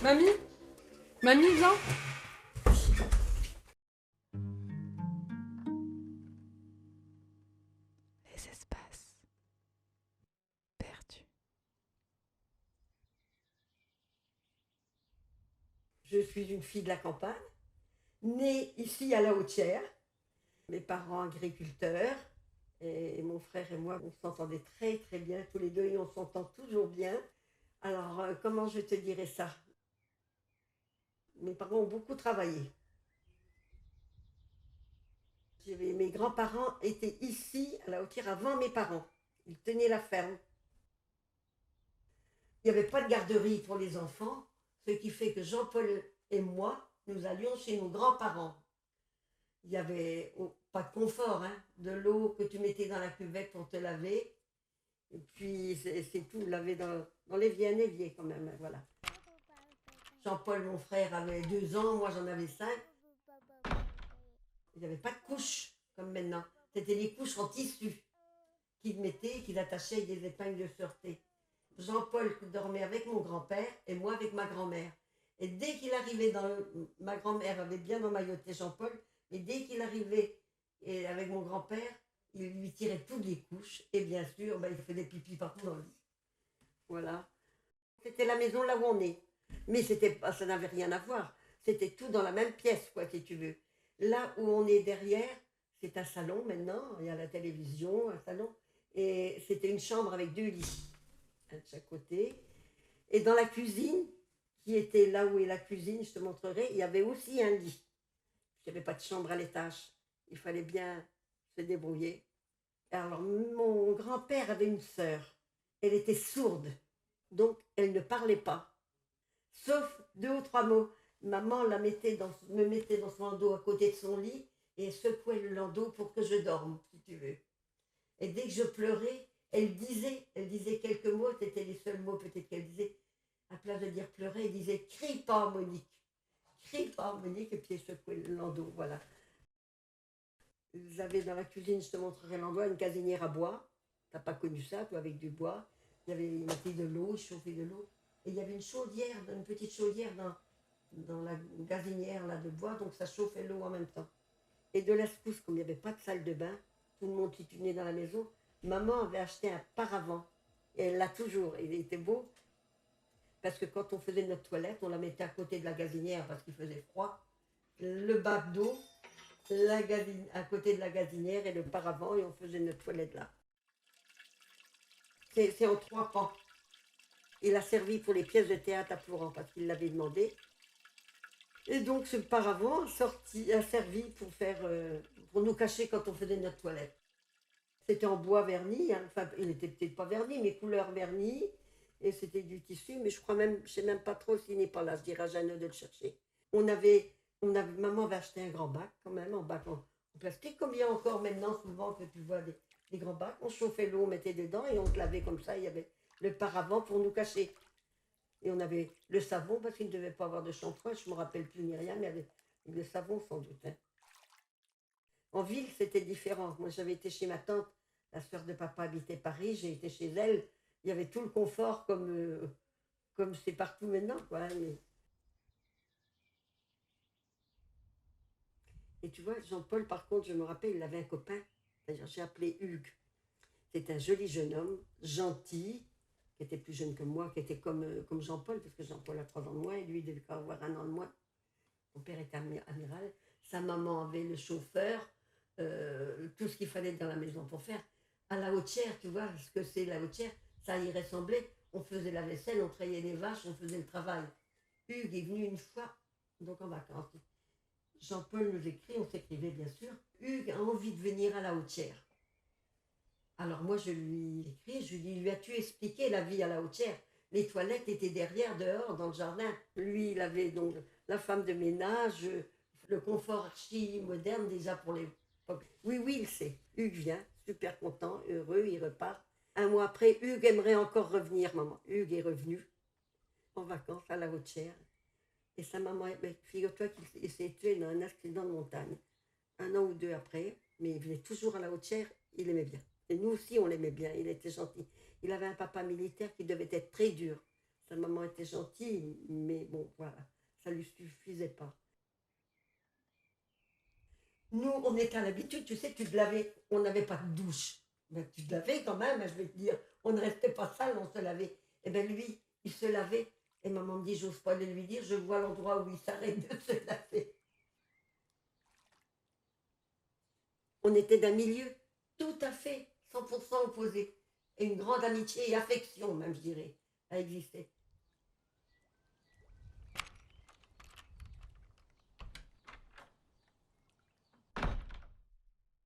Mamie? Mamie, viens. Les espaces perdus. Je suis une fille de la campagne, née ici à La Hautière. Mes parents agriculteurs et mon frère et moi, on s'entendait très très bien tous les deux et on s'entend toujours bien. Alors, comment je te dirais ça? Mes parents ont beaucoup travaillé. Mes grands-parents étaient ici à La Hautière avant mes parents. Ils tenaient la ferme. Il n'y avait pas de garderie pour les enfants, ce qui fait que Jean-Paul et moi, nous allions chez nos grands-parents. Il n'y avait pas de confort, hein, de l'eau que tu mettais dans la cuvette pour te laver. Et puis c'est tout, laver dans l'évier, un évier quand même, hein, voilà. Jean-Paul, mon frère, avait 2 ans, moi j'en avais 5. Il n'y avait pas de couches comme maintenant. C'était des couches en tissu qu'ils mettaient, qu'ils attachaient avec des épingles de sûreté. Jean-Paul dormait avec mon grand-père et moi avec ma grand-mère. Et dès qu'il arrivait ma grand-mère avait bien emmailloté Jean-Paul, mais dès qu'il arrivait avec mon grand-père, il lui tirait toutes les couches et bien sûr, il faisait pipi partout dans le lit. Voilà. C'était la maison là où on est. Mais ça n'avait rien à voir. C'était tout dans la même pièce, quoi, si tu veux. Là où on est derrière, c'est un salon maintenant. Il y a la télévision, un salon. Et c'était une chambre avec 2 lits, un de chaque côté. Et dans la cuisine, qui était là où est la cuisine, je te montrerai, il y avait aussi un lit. Il n'y avait pas de chambre à l'étage. Il fallait bien se débrouiller. Alors, mon grand-père avait une sœur. Elle était sourde, donc elle ne parlait pas. Sauf 2 ou 3 mots. Maman me mettait dans son landau à côté de son lit et secouait le landau pour que je dorme, si tu veux. Et dès que je pleurais, elle disait quelques mots, c'était les seuls mots peut-être qu'elle disait. À place de dire pleurer, elle disait crie pas, Monique. Crie pas, Monique, et puis elle secouait le landau, voilà. Ils avaient dans la cuisine, je te montrerai l'endroit, une gazinière à bois. T'as pas connu ça, toi, avec du bois. Ils mettaient de l'eau, ils chauffaient de l'eau. Et il y avait une petite chaudière dans la gazinière là, de bois, donc ça chauffait l'eau en même temps. Et de la secousse, comme il n'y avait pas de salle de bain, tout le monde qui venait dans la maison, maman avait acheté un paravent. Et elle l'a toujours, il était beau. Parce que quand on faisait notre toilette, on la mettait à côté de la gazinière parce qu'il faisait froid. Le bac d'eau, à côté de la gazinière et le paravent, et on faisait notre toilette là. C'est en 3 pans. Il a servi pour les pièces de théâtre à Florent parce qu'il l'avait demandé. Et donc ce paravent a servi pour nous cacher quand on faisait notre toilette. C'était en bois verni, hein. Enfin il n'était peut-être pas verni, mais couleur verni. Et c'était du tissu, mais je sais même pas trop s'il n'est pas là, je dirais à Jeannot de le chercher. Maman avait acheté un grand bac quand même, en bac en plastique, comme il y a encore maintenant souvent que tu vois des grands bacs. On chauffait l'eau, on mettait dedans et on se lavait comme ça, il y avait le paravent pour nous cacher. Et on avait le savon, parce qu'il ne devait pas avoir de shampoing, je ne me rappelle plus ni rien, mais avec le savon sans doute. Hein. En ville, c'était différent. Moi, j'avais été chez ma tante, la sœur de papa habitait Paris, j'ai été chez elle. Il y avait tout le confort comme c'est partout maintenant, quoi. Hein. Et tu vois, Jean-Paul, par contre, je me rappelle, il avait un copain, d'ailleurs, j'ai appelé Hugues. C'est un joli jeune homme, gentil, qui était plus jeune que moi, qui était comme Jean-Paul, parce que Jean-Paul a 3 ans de moins, et lui, il devait avoir 1 an de moins. Mon père était amiral, sa maman avait le chauffeur, tout ce qu'il fallait dans la maison pour faire. À La Hautière, tu vois, ce que c'est La Hautière, ça y ressemblait. On faisait la vaisselle, on trayait les vaches, on faisait le travail. Hugues est venu une fois, donc en vacances. Jean-Paul nous écrit, on s'écrivait bien sûr. Hugues a envie de venir à La Hautière. Alors moi, je lui écris, je lui dis, lui as-tu expliqué la vie à La Hautière? Les toilettes étaient derrière, dehors, dans le jardin. Lui, il avait donc la femme de ménage, le confort archi moderne déjà pour les... Oui, oui, il sait. Hugues vient, super content, heureux, il repart. 1 mois après, Hugues aimerait encore revenir, maman. Hugues est revenu en vacances à La Hautière. Et sa maman, figure-toi qu'il s'est tué dans un accident de montagne. 1 an ou 2 après, mais il venait toujours à La Hautière, il aimait bien. Et nous aussi, on l'aimait bien, il était gentil. Il avait un papa militaire qui devait être très dur. Sa maman était gentille, mais bon, voilà, ça lui suffisait pas. Nous, on était à l'habitude, tu sais, tu te lavais, on n'avait pas de douche. Ben, tu te lavais quand même, hein, je vais te dire, on ne restait pas sale, on se lavait. Et bien lui, il se lavait. Et maman me dit, j'ose pas le lui dire, je vois l'endroit où il s'arrête de se laver. On était d'un milieu tout à fait 100% opposé. Et une grande amitié et affection, même, je dirais, a existé.